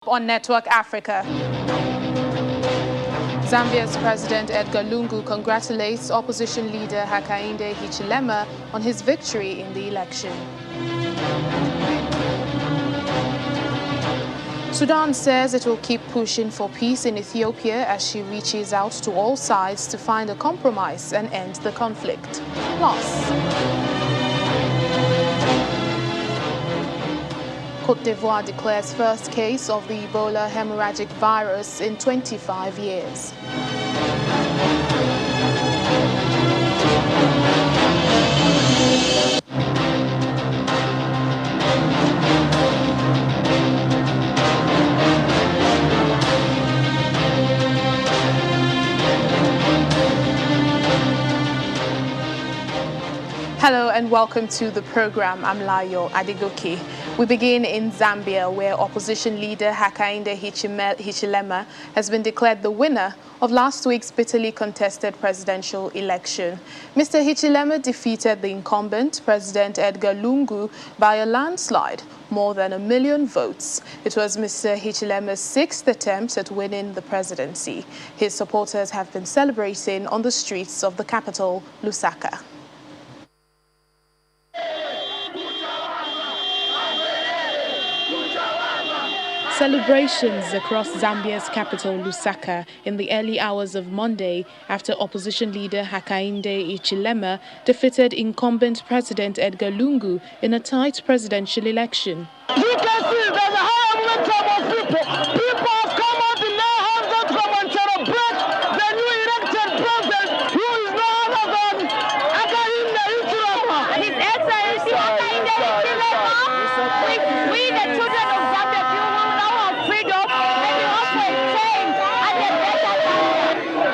On Network Africa. Zambia's President Edgar Lungu congratulates opposition leader Hakainde Hichilema on his victory in the election. Sudan says it will keep pushing for peace in Ethiopia as she reaches out to all sides to find a compromise and end the conflict. Côte d'Ivoire declares first case of the Ebola hemorrhagic virus in 25 years. Hello and welcome to the program. I'm Layo Adigoki. We begin in Zambia, where opposition leader Hakainde Hichilema has been declared the winner of last week's bitterly contested presidential election. Mr. Hichilema defeated the incumbent, President Edgar Lungu, by a landslide, more than 1 million votes. It was Mr. Hichilema's 6th attempt at winning the presidency. His supporters have been celebrating on the streets of the capital, Lusaka. Celebrations across Zambia's capital, Lusaka, in the early hours of Monday after opposition leader Hakainde Hichilema defeated incumbent President Edgar Lungu in a tight presidential election. You can see there's a high momentum of people. People have come out in their hands to come and celebrate the new elected president, who is none other than Hakainde Hichilema. His Excellency Hakainde Hichilema, we the children of Zambia feel we will now have freedom and we also change and a better Zambia.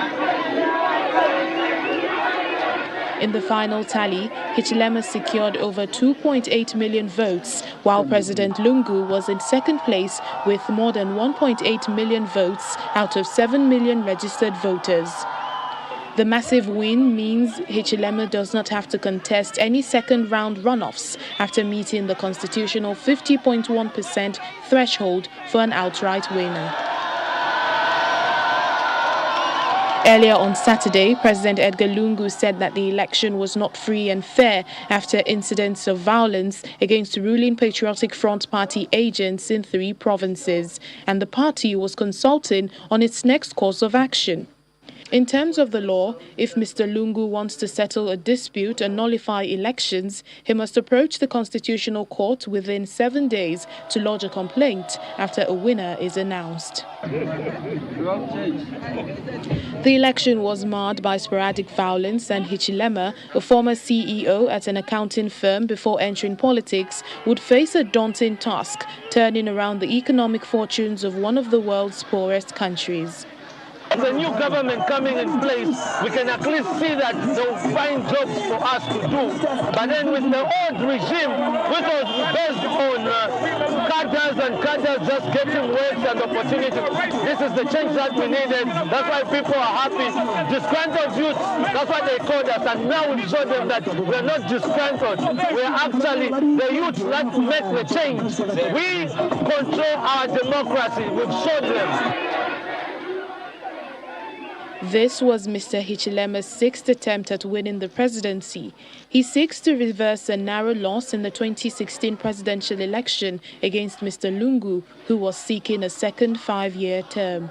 In the final tally, Hichilema secured over 2.8 million votes, while President Lungu was in second place with more than 1.8 million votes out of 7 million registered voters. The massive win means Hichilema does not have to contest any second-round runoffs after meeting the constitutional 50.1% threshold for an outright winner. Earlier on Saturday, President Edgar Lungu said that the election was not free and fair after incidents of violence against the ruling Patriotic Front Party agents in 3 provinces, and the party was consulting on its next course of action. In terms of the law, if Mr. Lungu wants to settle a dispute and nullify elections, he must approach the Constitutional Court within 7 days to lodge a complaint after a winner is announced. The election was marred by sporadic violence, and Hichilema, a former CEO at an accounting firm before entering politics, would face a daunting task, turning around the economic fortunes of one of the world's poorest countries. With a new government coming in place, we can at least see that they'll find jobs for us to do. But then with the old regime, which was based on cadres and cadres just getting works and opportunities, this is the change that we needed. That's why people are happy. Disgruntled youth, that's what they called us. And now we showed them that we're not disgruntled. We're actually the youth that make the change. We control our democracy. We've showed them. This was Mr. Hichilema's 6th attempt at winning the presidency. He seeks to reverse a narrow loss in the 2016 presidential election against Mr. Lungu, who was seeking a second 5-year term.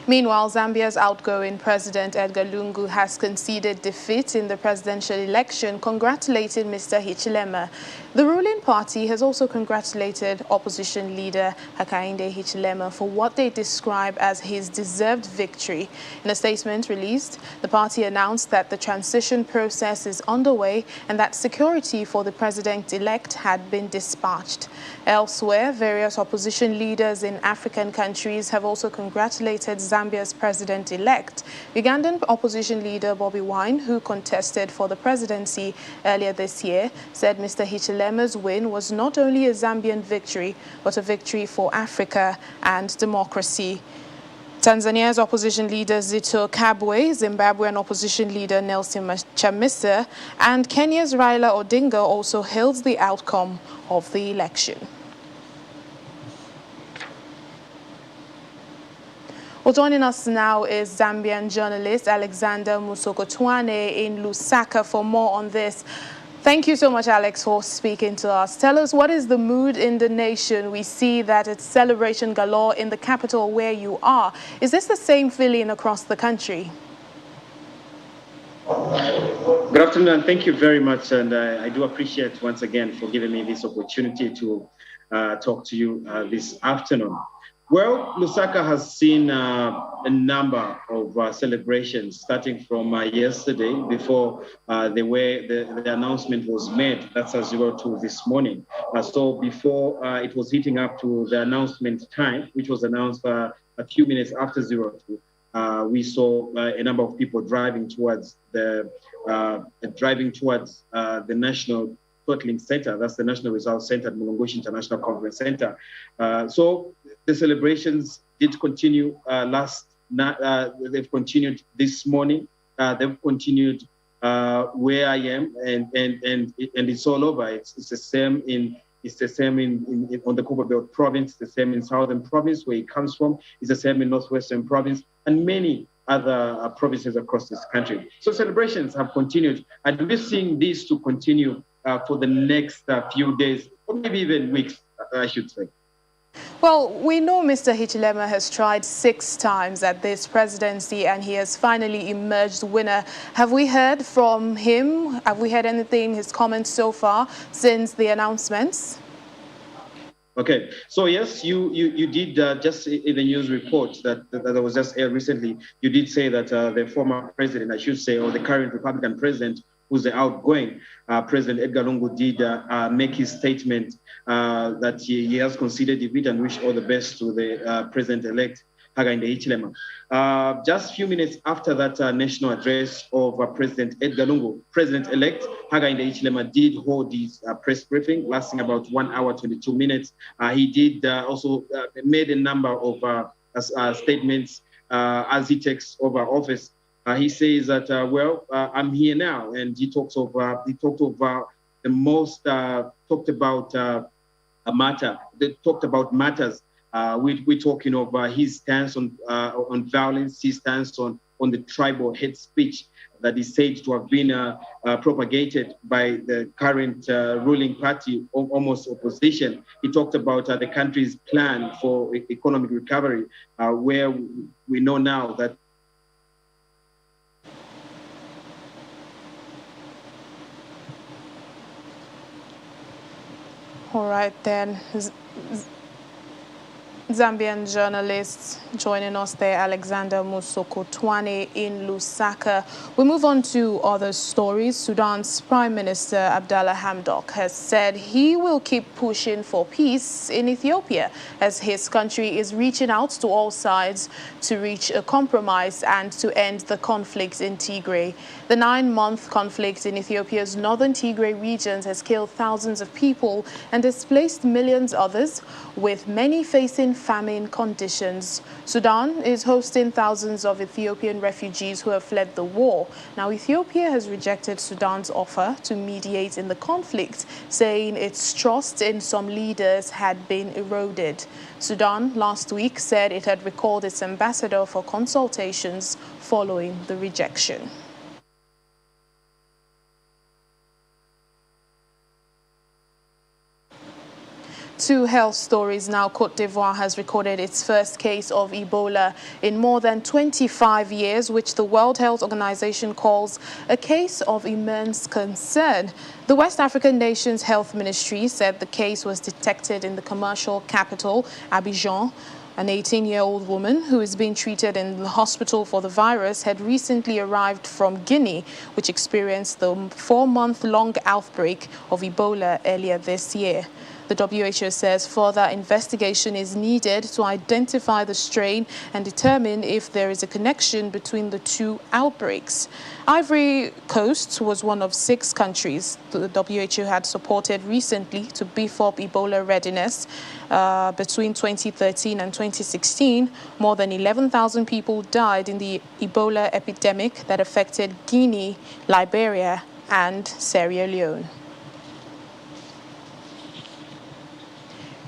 Meanwhile, Zambia's outgoing President Edgar Lungu has conceded defeat in the presidential election, congratulating Mr. Hichilema. The ruling party has also congratulated opposition leader Hakainde Hichilema for what they describe as his deserved victory. In a statement released, the party announced that the transition process is underway and that security for the president-elect had been dispatched. Elsewhere, various opposition leaders in African countries have also congratulated Zambia's president-elect. Ugandan opposition leader Bobi Wine, who contested for the presidency earlier this year, said Mr. Hichilema's win was not only a Zambian victory, but a victory for Africa and democracy. Tanzania's opposition leader Zitto Kabwe, Zimbabwean opposition leader Nelson Chamisa, and Kenya's Raila Odinga also hailed the outcome of the election. Well, joining us now is Zambian journalist Alexander Musokotwane in Lusaka for more on this. Thank you so much, Alex, for speaking to us. Tell us, what is the mood in the nation? We see that it's celebration galore in the capital where you are. Is this the same feeling across the country? Good afternoon, and thank you very much. And I do appreciate once again for giving me this opportunity to talk to you this afternoon. Well, Lusaka has seen a number of celebrations starting from yesterday before the announcement was made. That's as 02 this morning. So before it was heating up to the announcement time, which was announced a few minutes after 02, we saw a number of people driving towards the National Throttling Center. That's the National Results Center at Mulungushi International Conference Center. So the celebrations did continue last night. They've continued this morning. They've continued where I am, and it's all over. It's the same in on the Copper Belt province, the same in Southern province where it comes from, it's the same in Northwestern province, and many other provinces across this country. So celebrations have continued, and we're seeing this to continue for the next few days, or maybe even weeks, I should say. Well, we know Mr. Hichilema has tried 6 times at this presidency and he has finally emerged winner. Have we heard from him? Have we heard anything, his comments so far since the announcements? Okay, so yes, you did just in the news report that was just aired recently, you did say that the former president, I should say, or the current Republican president, who's the outgoing President Edgar Lungu, did make his statement that he has considered defeat and wish all the best to the president-elect Hakainde Hichilema. Just a few minutes after that national address of President Edgar Lungu, President-elect Hakainde Hichilema did hold his press briefing lasting about 1 hour, 22 minutes. He did also made a number of statements as he takes over office. He says that, I'm here now, and he talked of the most talked about a matter. They talked about matters. We're talking of his stance on violence, his stance on the tribal hate speech that is said to have been propagated by the current ruling party, almost opposition. He talked about the country's plan for economic recovery, where we know now that All right, then. Zambian journalists joining us there, Alexander Musokotwane in Lusaka. We move on to other stories. Sudan's Prime Minister Abdallah Hamdok has said he will keep pushing for peace in Ethiopia as his country is reaching out to all sides to reach a compromise and to end the conflict in Tigray. The 9-month conflict in Ethiopia's northern Tigray regions has killed thousands of people and displaced millions others, with many facing famine conditions. Sudan is hosting thousands of Ethiopian refugees who have fled the war. Now, Ethiopia has rejected Sudan's offer to mediate in the conflict, saying its trust in some leaders had been eroded. Sudan last week said it had recalled its ambassador for consultations following the rejection. Two health stories now. Côte d'Ivoire has recorded its first case of Ebola in more than 25 years, which the World Health Organization calls a case of immense concern. The West African nation's health ministry said the case was detected in the commercial capital, Abidjan. An 18-year-old woman who is being treated in the hospital for the virus had recently arrived from Guinea, which experienced the 4-month-long outbreak of Ebola earlier this year. The WHO says further investigation is needed to identify the strain and determine if there is a connection between the two outbreaks. Ivory Coast was one of 6 countries the WHO had supported recently to beef up Ebola readiness. Between 2013 and 2016, more than 11,000 people died in the Ebola epidemic that affected Guinea, Liberia, and Sierra Leone.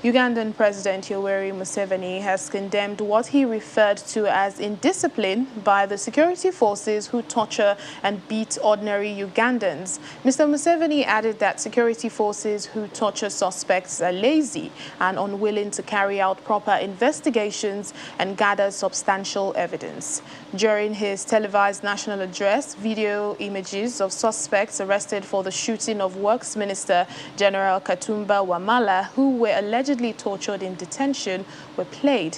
Ugandan President Yoweri Museveni has condemned what he referred to as indiscipline by the security forces who torture and beat ordinary Ugandans. Mr. Museveni added that security forces who torture suspects are lazy and unwilling to carry out proper investigations and gather substantial evidence. During his televised national address, video images of suspects arrested for the shooting of Works Minister General Katumba Wamala, who were allegedly tortured in detention, were played.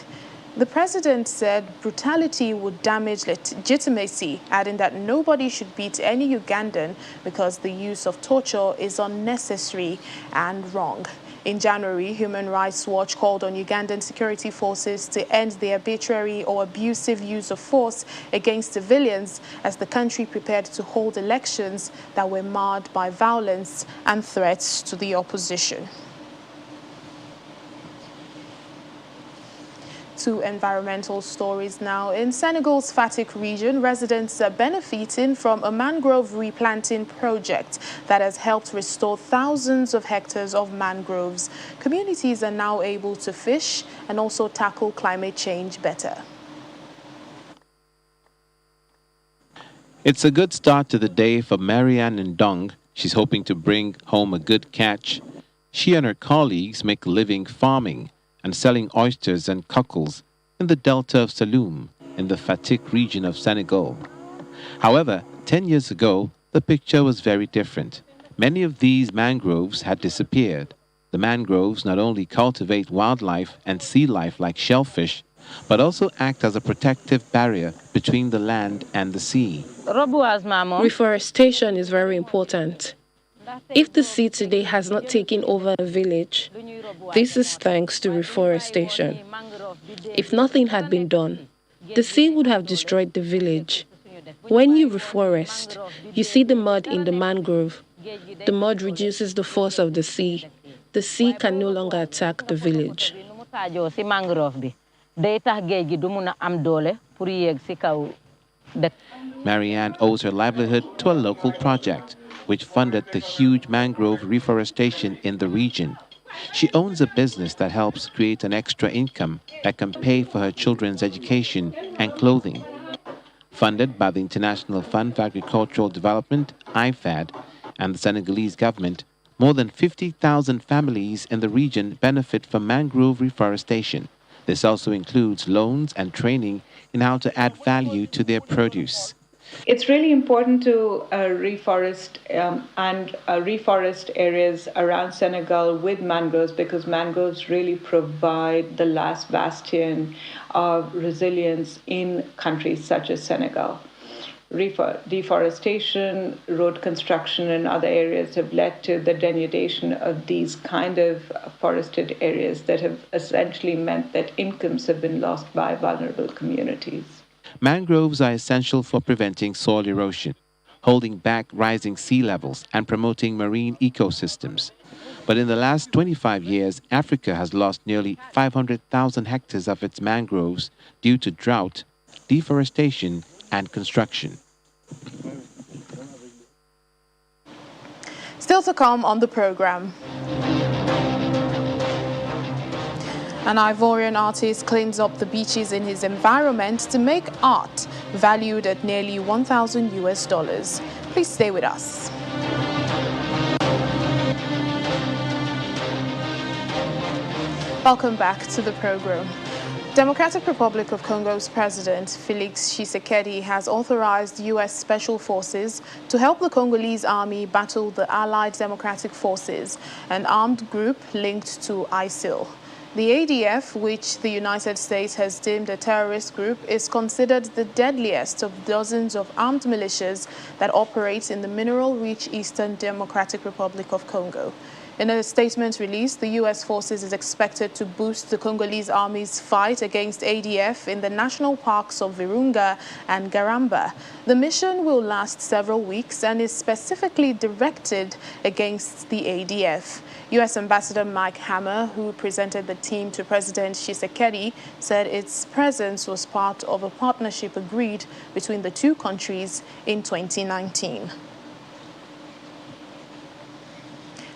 The president said brutality would damage legitimacy, adding that nobody should beat any Ugandan because the use of torture is unnecessary and wrong. In January, Human Rights Watch called on Ugandan security forces to end the arbitrary or abusive use of force against civilians as the country prepared to hold elections that were marred by violence and threats to the opposition. To environmental stories now. In Senegal's Fatick region, residents are benefiting from a mangrove replanting project that has helped restore thousands of hectares of mangroves. Communities are now able to fish and also tackle climate change better. It's a good start to the day for Marianne Ndong. She's hoping to bring home a good catch. She and her colleagues make a living farming and selling oysters and cockles in the delta of Saloum in the Fatick region of Senegal. However, 10 years ago, the picture was very different. Many of these mangroves had disappeared. The mangroves not only cultivate wildlife and sea life like shellfish, but also act as a protective barrier between the land and the sea. Reforestation is very important. If the sea today has not taken over a village, this is thanks to reforestation. If nothing had been done, the sea would have destroyed the village. When you reforest, you see the mud in the mangrove. The mud reduces the force of the sea. The sea can no longer attack the village. Marianne owes her livelihood to a local project which funded the huge mangrove reforestation in the region. She owns a business that helps create an extra income that can pay for her children's education and clothing. Funded by the International Fund for Agricultural Development, IFAD, and the Senegalese government, more than 50,000 families in the region benefit from mangrove reforestation. This also includes loans and training in how to add value to their produce. It's really important to reforest areas around Senegal with mangroves, because mangroves really provide the last bastion of resilience in countries such as Senegal. Deforestation, road construction, and other areas have led to the denudation of these kind of forested areas that have essentially meant that incomes have been lost by vulnerable communities. Mangroves are essential for preventing soil erosion, holding back rising sea levels, and promoting marine ecosystems. But in the last 25 years, Africa has lost nearly 500,000 hectares of its mangroves due to drought, deforestation, and construction. Still to come on the program. An Ivorian artist cleans up the beaches in his environment to make art valued at nearly $1,000. Please stay with us. Welcome back to the program. Democratic Republic of Congo's President Felix Tshisekedi has authorized U.S. Special Forces to help the Congolese army battle the Allied Democratic Forces, an armed group linked to ISIL. The ADF, which the United States has deemed a terrorist group, is considered the deadliest of dozens of armed militias that operate in the mineral-rich Eastern Democratic Republic of Congo. In a statement released, the U.S. forces is expected to boost the Congolese army's fight against ADF in the national parks of Virunga and Garamba. The mission will last several weeks and is specifically directed against the ADF. U.S. Ambassador Mike Hammer, who presented the team to President Tshisekedi, said its presence was part of a partnership agreed between the two countries in 2019.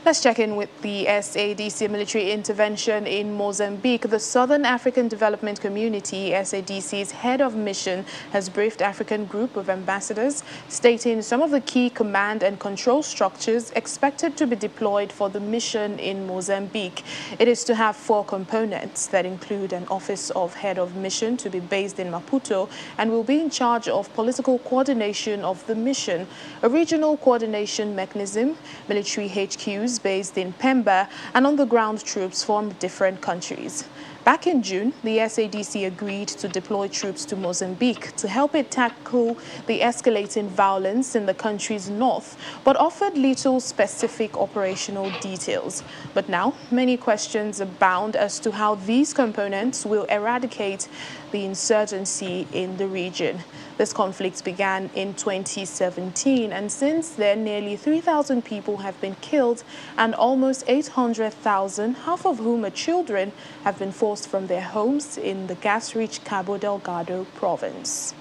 Let's check in with the SADC military intervention in Mozambique. The Southern African Development Community, SADC's head of mission, has briefed African group of ambassadors, stating some of the key command and control structures expected to be deployed for the mission in Mozambique. It is to have 4 components that include an office of head of mission to be based in Maputo and will be in charge of political coordination of the mission, a regional coordination mechanism, military HQs based in Pemba, and on-the-ground troops from different countries. Back in June, the SADC agreed to deploy troops to Mozambique to help it tackle the escalating violence in the country's north, but offered little specific operational details. But now, many questions abound as to how these components will eradicate the insurgency in the region. This conflict began in 2017, and since then, nearly 3,000 people have been killed and almost 800,000, half of whom are children, have been forced from their homes in the gas-rich Cabo Delgado province.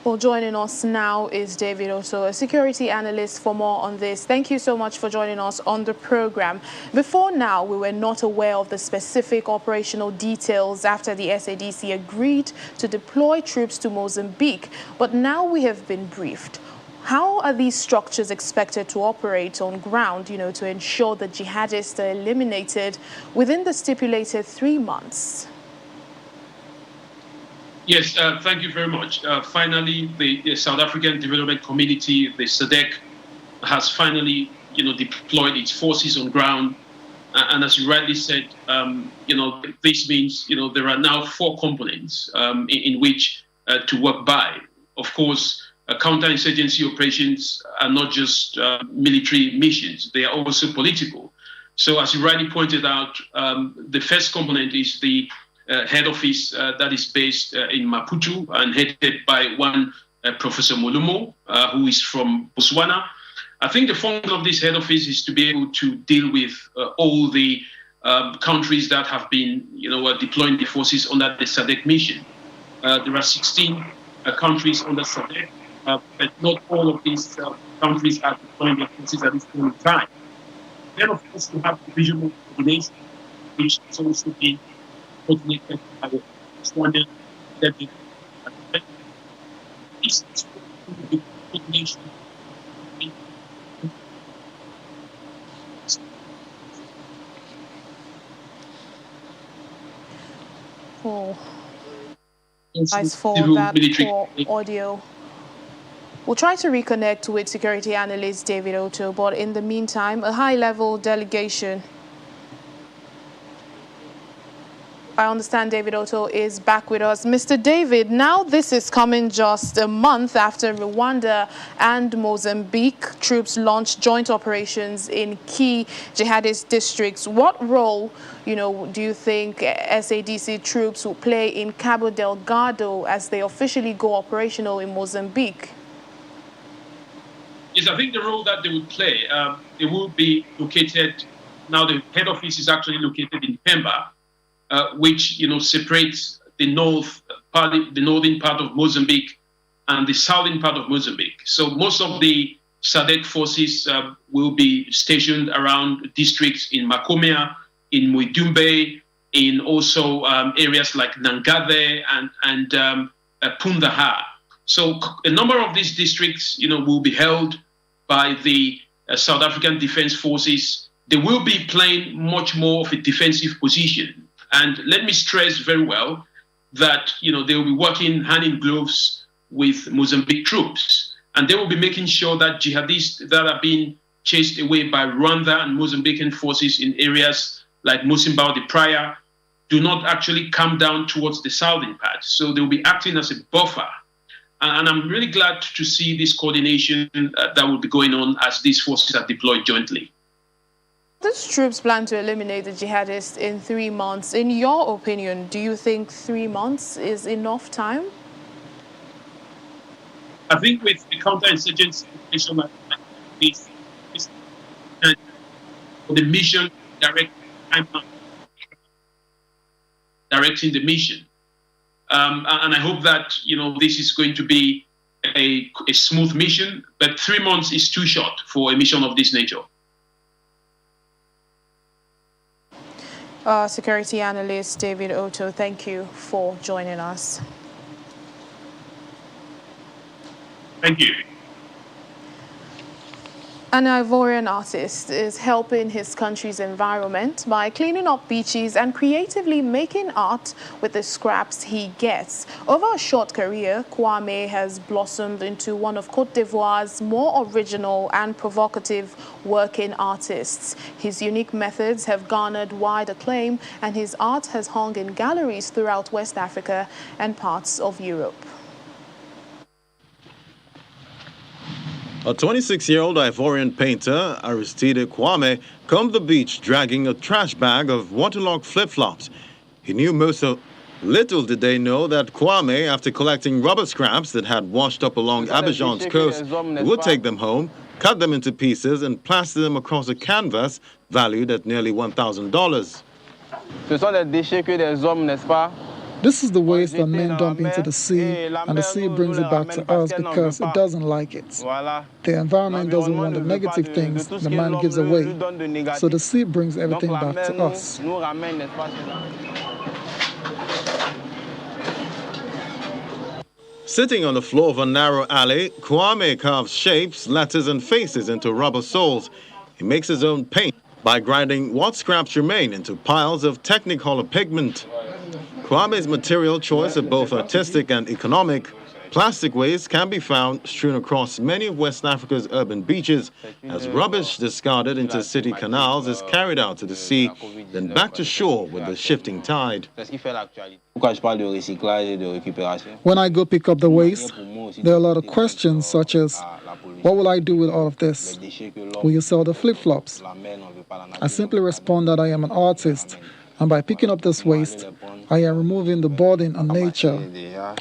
Well, joining us now is David Otto, a security analyst. For more on this, thank you so much for joining us on the program. Before now, we were not aware of the specific operational details after the SADC agreed to deploy troops to Mozambique, but now we have been briefed. How are these structures expected to operate on ground, to ensure that jihadists are eliminated within the stipulated 3 months? Yes, thank you very much. Finally, the South African Development Community, the SADC, has finally, deployed its forces on ground. And as you rightly said, this means, there are now 4 components in which to work by. Of course, counterinsurgency operations are not just military missions; they are also political. So, as you rightly pointed out, the first component is the head office that is based in Maputo and headed by one Professor Molumo, who is from Botswana. I think the function of this head office is to be able to deal with all the countries that have been, deploying the forces under the SADC mission. There are 16 countries under SADC, but not all of these countries are deploying their forces at this point in time. Then, of course, we have the regional coordination, which is also being coordinated by the Botswana Deputy. This is the coordination. Oh, thanks for that poor audio. We'll try to reconnect with security analyst David Otto, but in the meantime, a high-level delegation. I understand David Otto is back with us. Mr. David, now this is coming just a month after Rwanda and Mozambique troops launched joint operations in key jihadist districts. What role, do you think SADC troops will play in Cabo Delgado as they officially go operational in Mozambique? Yes, I think the role that they will play, they will be located, now the head office is actually located in Pemba, which separates the northern part of Mozambique and the southern part of Mozambique. So most of the SADC forces will be stationed around districts in Macomia, in Muidumbe, in also areas like Nangade and Pundaha. So a number of these districts, will be held by the South African Defense Forces. They will be playing much more of a defensive position. And let me stress very well that, they will be working hand in gloves with Mozambique troops. And they will be making sure that jihadists that are being chased away by Rwanda and Mozambican forces in areas like Mosimbao de Praia do not actually come down towards the southern part. So they will be acting as a buffer. And I'm really glad to see this coordination that will be going on as these forces are deployed jointly. These troops plan to eliminate the jihadists in 3 months. In your opinion, do you think 3 months is enough time? I think with the counterinsurgency operation like this, the mission directing the mission. And I hope that, this is going to be a smooth mission, but 3 months is too short for a mission of this nature. Security analyst David Otto, thank you for joining us. Thank you. An Ivorian artist is helping his country's environment by cleaning up beaches and creatively making art with the scraps he gets. Over a short career, Kwame has blossomed into one of Côte d'Ivoire's more original and provocative working artists. His unique methods have garnered wide acclaim, and his art has hung in galleries throughout West Africa and parts of Europe. A 26-year-old Ivorian painter, Aristide Kwame, combed the beach dragging a trash bag of waterlogged flip-flops. He knew most of... Little did they know that Kwame, after collecting rubber scraps that had washed up along Abidjan's coast, would take them home, cut them into pieces, and plaster them across a canvas valued at nearly $1,000. Ce sont des déchets que des hommes, n'est-ce pas? This is the waste that men dump into the sea, and the sea brings it back to us because it doesn't like it. The environment doesn't want the negative things the man gives away, so the sea brings everything back to us. Sitting on the floor of a narrow alley, Kwame carves shapes, letters, and faces into rubber soles. He makes his own paint by grinding what scraps remain into piles of Technicolor pigment. Kwame's material choice of both artistic and economic. Plastic waste can be found strewn across many of West Africa's urban beaches as rubbish discarded into city canals is carried out to the sea, then back to shore with the shifting tide. When I go pick up the waste, there are a lot of questions such as, what will I do with all of this? Will you sell the flip-flops? I simply respond that I am an artist, and by picking up this waste, I am removing the burden on nature.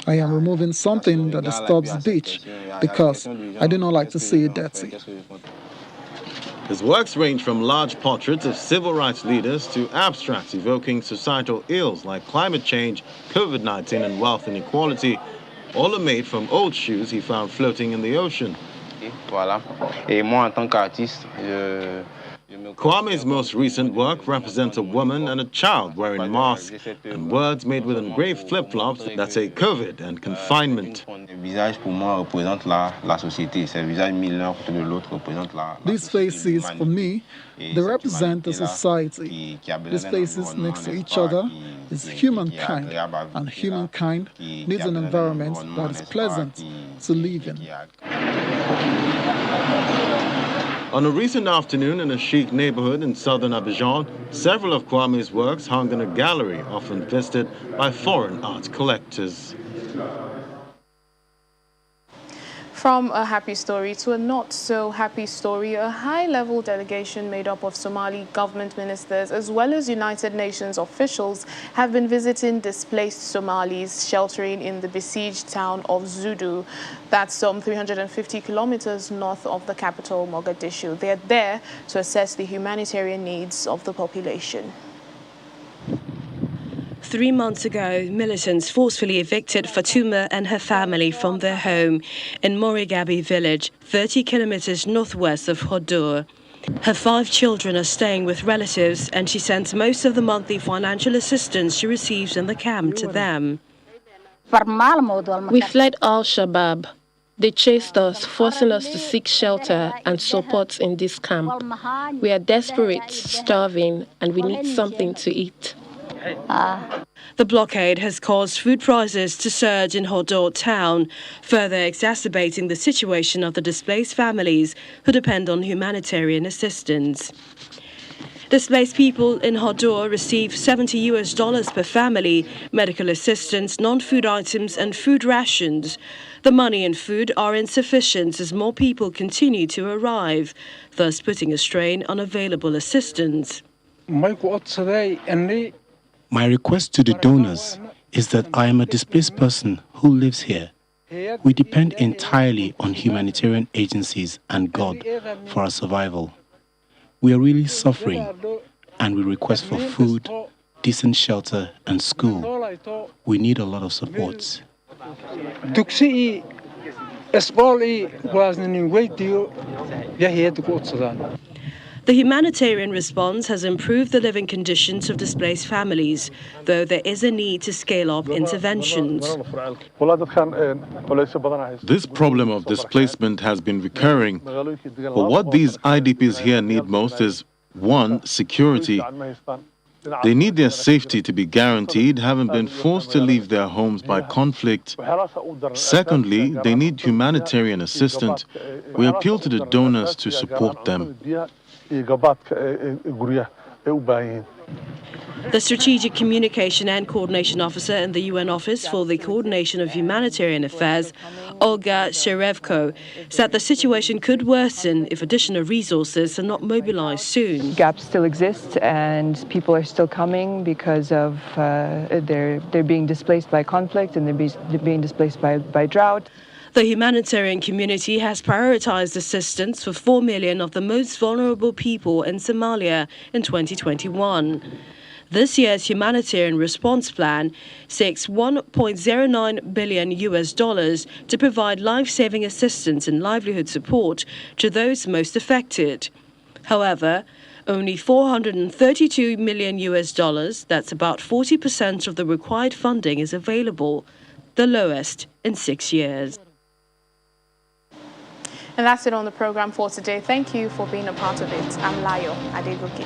I am removing something that disturbs the beach because I do not like to see it dirty. His works range from large portraits of civil rights leaders to abstracts evoking societal ills like climate change, COVID-19, and wealth inequality. All are made from old shoes he found floating in the ocean. Kwame's most recent work represents a woman and a child wearing masks and words made with engraved flip-flops that say COVID and confinement. These faces, for me, they represent the society. These faces next to each other is humankind, and humankind needs an environment that is pleasant to live in. On a recent afternoon in a chic neighborhood in southern Abidjan, several of Kwame's works hung in a gallery often visited by foreign art collectors. From a happy story to a not-so-happy story, a high-level delegation made up of Somali government ministers as well as United Nations officials have been visiting displaced Somalis sheltering in the besieged town of Zudu. That's some 350 kilometers north of the capital, Mogadishu. They are there to assess the humanitarian needs of the population. 3 months ago, militants forcefully evicted Fatuma and her family from their home in Morigabi village, 30 kilometers northwest of Hodur. Her 5 children are staying with relatives, and she sends most of the monthly financial assistance she receives in the camp to them. We fled Al-Shabaab. They chased us, forcing us to seek shelter and support in this camp. We are desperate, starving, and we need something to eat. The blockade has caused food prices to surge in Hodur town, further exacerbating the situation of the displaced families who depend on humanitarian assistance. Displaced people in Hodur receive $70 per family, medical assistance, non-food items and food rations. The money and food are insufficient as more people continue to arrive, thus putting a strain on available assistance. My request to the donors is that I am a displaced person who lives here. We depend entirely on humanitarian agencies and God for our survival. We are really suffering, and we request for food, decent shelter, and school. We need a lot of support. The humanitarian response has improved the living conditions of displaced families, though there is a need to scale up interventions. This problem of displacement has been recurring, but what these IDPs here need most is, one, security. They need their safety to be guaranteed, having been forced to leave their homes by conflict. Secondly, they need humanitarian assistance. We appeal to the donors to support them. The Strategic Communication and Coordination Officer in the UN Office for the Coordination of Humanitarian Affairs, Olga Sherevko, said the situation could worsen if additional resources are not mobilized soon. Gaps still exist and people are still coming because of they're being displaced by conflict and they're being displaced by drought. The humanitarian community has prioritized assistance for 4 million of the most vulnerable people in Somalia in 2021. This year's humanitarian response plan seeks $1.09 billion to provide life-saving assistance and livelihood support to those most affected. However, only $432 million, that's about 40% of the required funding, is available, the lowest in 6 years. And that's it on the program for today. Thank you for being a part of it. I'm Layo Adegoke.